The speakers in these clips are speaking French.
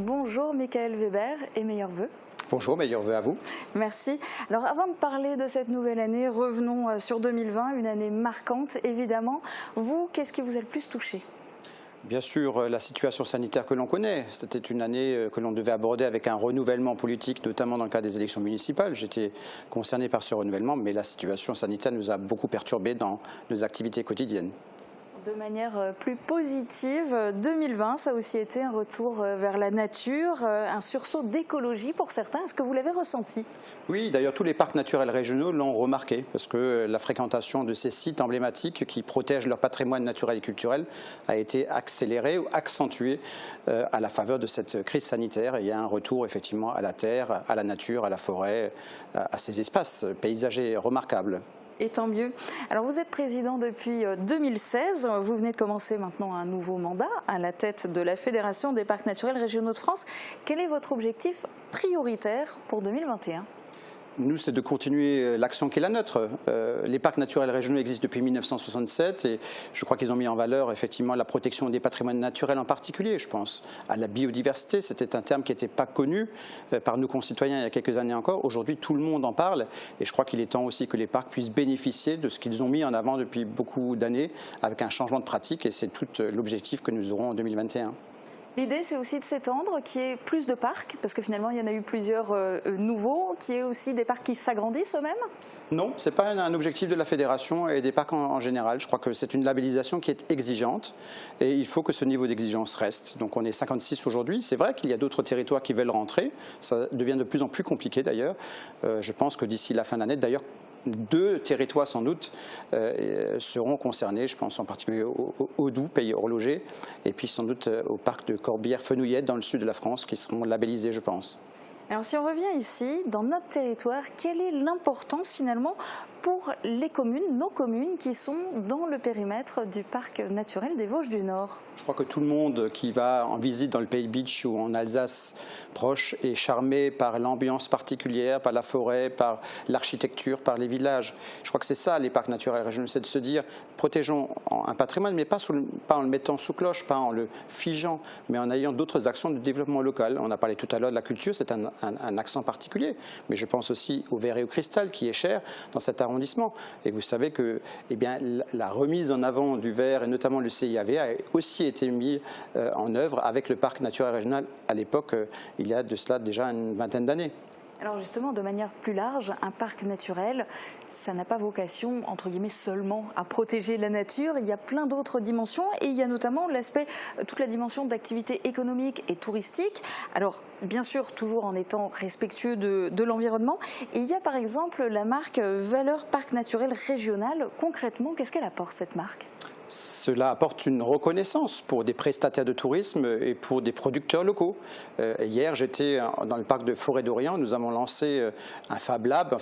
Bonjour Michael Weber et meilleurs vœux. Bonjour, meilleurs vœux à vous. Merci. Alors avant de parler de cette nouvelle année, revenons sur 2020, une année marquante évidemment. Vous, qu'est-ce qui vous a le plus touché ? Bien sûr, la situation sanitaire que l'on connaît. C'était une année que l'on devait aborder avec un renouvellement politique, notamment dans le cas des élections municipales. J'étais concerné par ce renouvellement, mais la situation sanitaire nous a beaucoup perturbés dans nos activités quotidiennes. De manière plus positive, 2020, ça a aussi été un retour vers la nature, un sursaut d'écologie pour certains. Est-ce que vous l'avez ressenti ? Oui, d'ailleurs tous les parcs naturels régionaux l'ont remarqué parce que la fréquentation de ces sites emblématiques qui protègent leur patrimoine naturel et culturel a été accélérée ou accentuée à la faveur de cette crise sanitaire. Et il y a un retour effectivement à la terre, à la nature, à la forêt, à ces espaces paysagers remarquables. Et tant mieux. Alors vous êtes président depuis 2016, vous venez de commencer maintenant un nouveau mandat à la tête de la Fédération des parcs naturels régionaux de France. Quel est votre objectif prioritaire pour 2021 ? Nous, c'est de continuer l'action qui est la nôtre. Les parcs naturels régionaux existent depuis 1967 et je crois qu'ils ont mis en valeur effectivement la protection des patrimoines naturels en particulier. Je pense à la biodiversité, c'était un terme qui n'était pas connu par nos concitoyens il y a quelques années encore. Aujourd'hui, tout le monde en parle et je crois qu'il est temps aussi que les parcs puissent bénéficier de ce qu'ils ont mis en avant depuis beaucoup d'années avec un changement de pratique et c'est tout l'objectif que nous aurons en 2021. L'idée, c'est aussi de s'étendre, qu'il y ait plus de parcs, parce que finalement, il y en a eu plusieurs nouveaux, qu'il y ait aussi des parcs qui s'agrandissent eux-mêmes ? Non, ce n'est pas un objectif de la Fédération et des parcs en général. Je crois que c'est une labellisation qui est exigeante et il faut que ce niveau d'exigence reste. Donc on est 56 aujourd'hui. C'est vrai qu'il y a d'autres territoires qui veulent rentrer. Ça devient de plus en plus compliqué d'ailleurs. Je pense que d'ici la fin d'année, d'ailleurs, 2 territoires sans doute seront concernés, je pense en particulier au Doubs, pays horloger, et puis sans doute au parc de Corbière-Fenouillette dans le sud de la France qui seront labellisés, je pense. Alors si on revient ici, dans notre territoire, quelle est l'importance finalement pour les communes, nos communes qui sont dans le périmètre du parc naturel des Vosges du Nord ? Je crois que tout le monde qui va en visite dans le Pays Beach ou en Alsace proche est charmé par l'ambiance particulière, par la forêt, par l'architecture, par les villages. Je crois que c'est ça les parcs naturels régionaux, c'est de se dire protégeons un patrimoine, mais pas en le mettant sous cloche, pas en le figeant, mais en ayant d'autres actions de développement local. On a parlé tout à l'heure de la culture, c'est un accent particulier, mais je pense aussi au verre et au cristal qui est cher dans cet arrondissement. Et vous savez que la remise en avant du verre, et notamment le CIAV, a aussi été mis en œuvre avec le parc naturel régional à l'époque, il y a de cela déjà une vingtaine d'années. Alors justement, de manière plus large, un parc naturel, ça n'a pas vocation, entre guillemets, seulement à protéger la nature. Il y a plein d'autres dimensions et il y a notamment toute la dimension d'activité économique et touristique. Alors, bien sûr, toujours en étant respectueux de l'environnement. Et il y a par exemple la marque Valeurs Parc Naturel Régional. Concrètement, qu'est-ce qu'elle apporte, cette marque ? Cela apporte une reconnaissance pour des prestataires de tourisme et pour des producteurs locaux. Hier, j'étais dans le parc de Forêt d'Orient. Nous avons lancé un Fab Lab,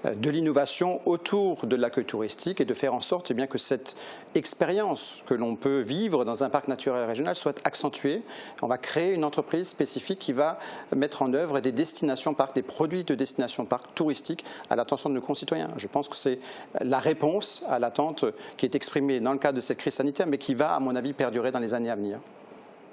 de l'innovation autour de l'accueil touristique et de faire en sorte bien, que cette expérience que l'on peut vivre dans un parc naturel régional soit accentuée. On va créer une entreprise spécifique qui va mettre en œuvre des destinations parcs, des produits de destination parcs touristiques à l'attention de nos concitoyens. Je pense que c'est la réponse à l'attente qui est exprimée dans le cadre de cette crise sanitaire, mais qui va, à mon avis, perdurer dans les années à venir.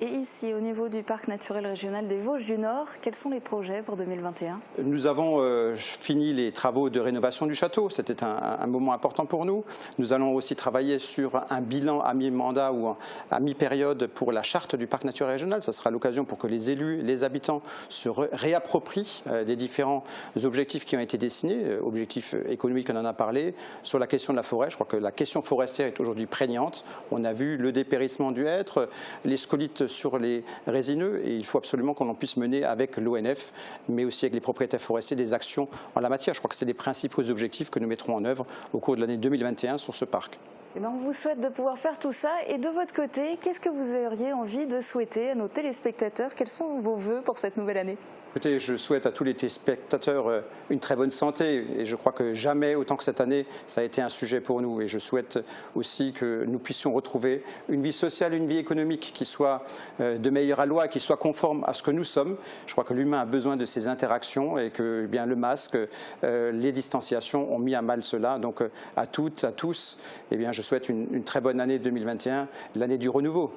Et ici, au niveau du parc naturel régional des Vosges du Nord, quels sont les projets pour 2021 ? Nous avons fini les travaux de rénovation du château. C'était un moment important pour nous. Nous allons aussi travailler sur un bilan à mi-mandat ou à mi-période pour la charte du parc naturel régional. Ce sera l'occasion pour que les élus, les habitants se réapproprient les différents objectifs qui ont été dessinés. Objectifs économiques, on en a parlé. Sur la question de la forêt, je crois que la question forestière est aujourd'hui prégnante. On a vu le dépérissement du hêtre, les scolites sur les résineux et il faut absolument qu'on en puisse mener avec l'ONF mais aussi avec les propriétaires forestiers des actions en la matière. Je crois que c'est les principaux objectifs que nous mettrons en œuvre au cours de l'année 2021 sur ce parc. Eh bien, on vous souhaite de pouvoir faire tout ça et de votre côté, qu'est-ce que vous auriez envie de souhaiter à nos téléspectateurs ? Quels sont vos vœux pour cette nouvelle année ? Écoutez, je souhaite à tous les téléspectateurs une très bonne santé et je crois que jamais autant que cette année ça a été un sujet pour nous et je souhaite aussi que nous puissions retrouver une vie sociale, une vie économique qui soit de meilleure aloi, qui soit conforme à ce que nous sommes. Je crois que l'humain a besoin de ces interactions et que bien le masque, les distanciations ont mis à mal cela. Donc à toutes, à tous, je souhaite une très bonne année 2021, l'année du renouveau.